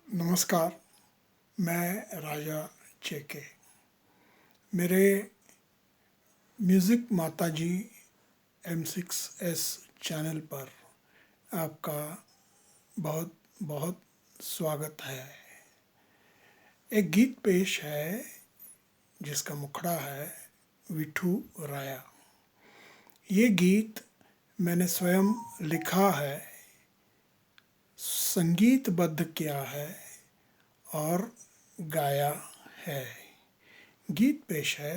नमस्कार। मैं राजा चेके। मेरे म्यूज़िक माताजी M6S चैनल पर आपका बहुत बहुत स्वागत है। एक गीत पेश है जिसका मुखड़ा है विठू राया। ये गीत मैंने स्वयं लिखा है, संगीतबद्ध किया है और गाया है। गीत पेश है।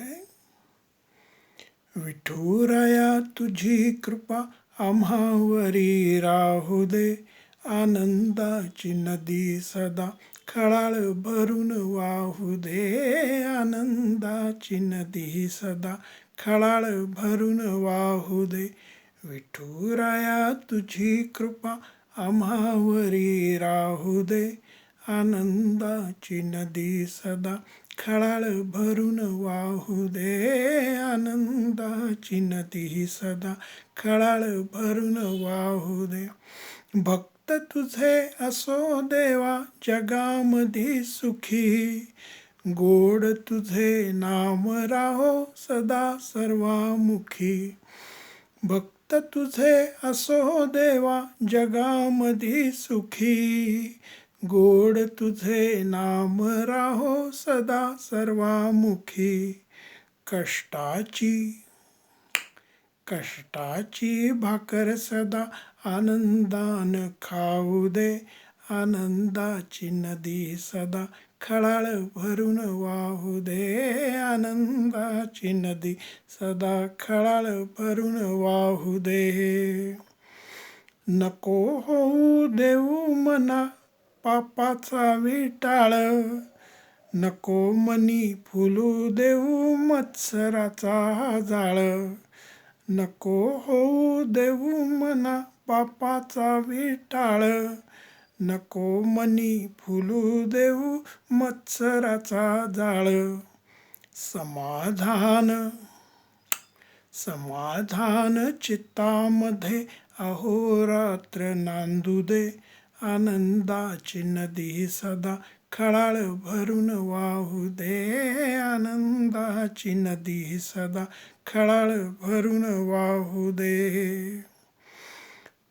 विठुराया तुझी कृपा आम्हावरी राहू दे, आनंदाची नदी सदा खळाळ भरून वाहू दे, आनंदाची नदी सदा खळाळ भरून वाहू दे. विठुराया तुझी कृपा आम्हावरी राहू दे, आनंदाची नदी सदा खळाळ भरून वाहू दे, आनंदाची नदी सदा खळाळ भरून वाहू दे. भक्त तुझे असो देवा जगामध्ये सुखी, गोड तुझे नाम राहो सदा सर्वामुखी. भक्त तुझे असो देवा जगामध्ये सुखी, गोड तुझे नाम राहो सदा सर्वामुखी. कष्टाची भाकर सदा आनंदान खाऊ दे, आनंदाची नदी सदा खळाळ भरून वाहू दे, आनंदाची नदी सदा खळाळ भरून वाहू दे. नको होऊ देऊ मना पापाचा विटाळ, नको मनी फुलू देऊ मत्सराचा जाळ. नको होऊ देऊ मना पापाचा विटाळ, नको मनी फुलू देऊ मत्सराचा जाळ. समाधान चित्तामध्ये अहोरात्र नांदू दे, आनंदाची नदी सदा खळाळ भरून वाहू दे, आनंदाची नदी सदा खळाळ भरून वाहू दे.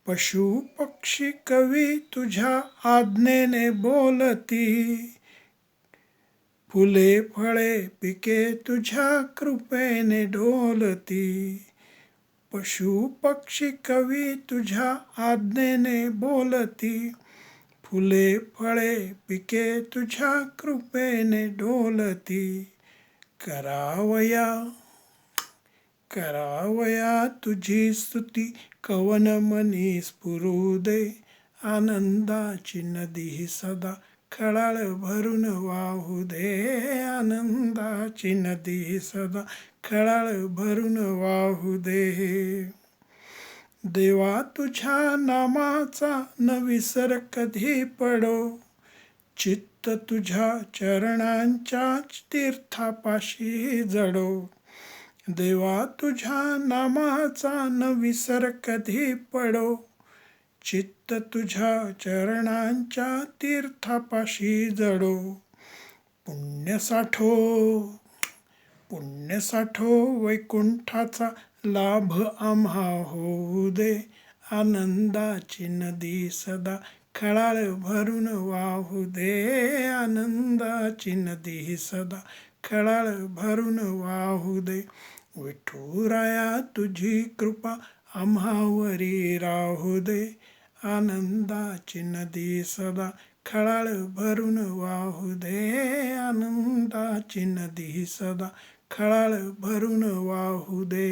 पशु पक्षी कवी तुझ्या आज्ञेने बोलती, फुले फळे पिके तुझ्या कृपेने डोलती. पशु पक्षी कवी तुझ्या आज्ञेने बोलती, फुले फळे पिके तुझ्या कृपेने डोलती. करावया तुझी स्तुती कवन मनी स्फुरू दे, आनंदाची नदी सदा खळाळ भरून वाहू दे, आनंदाची नदी सदा खळाळ भरून वाहू दे. देवा तुझ्या नामाचा न विसर कधी पडो, चित्त तुझ्या चरणांच्या तीर्थापाशी जडो. देवा तुझ्या नामाचा न विसर कधी पडो, चित्त तुझ्या चरणांच्या तीर्थापाशी जडो. पुण्य साठो वैकुंठाचा लाभ आम्हा होऊ दे, आनंदाची नदी सदा खळाळ भरून वाहू दे, आनंदाची नदी सदा खळाळ भरून वाहू दे. विठुराया तुझी कृपा आम्हावरी राहू दे, आनंदाची नदी सदा खळाळ भरून वाहू दे, आनंदाची नदी सदा खळाळ भरून वाहू दे.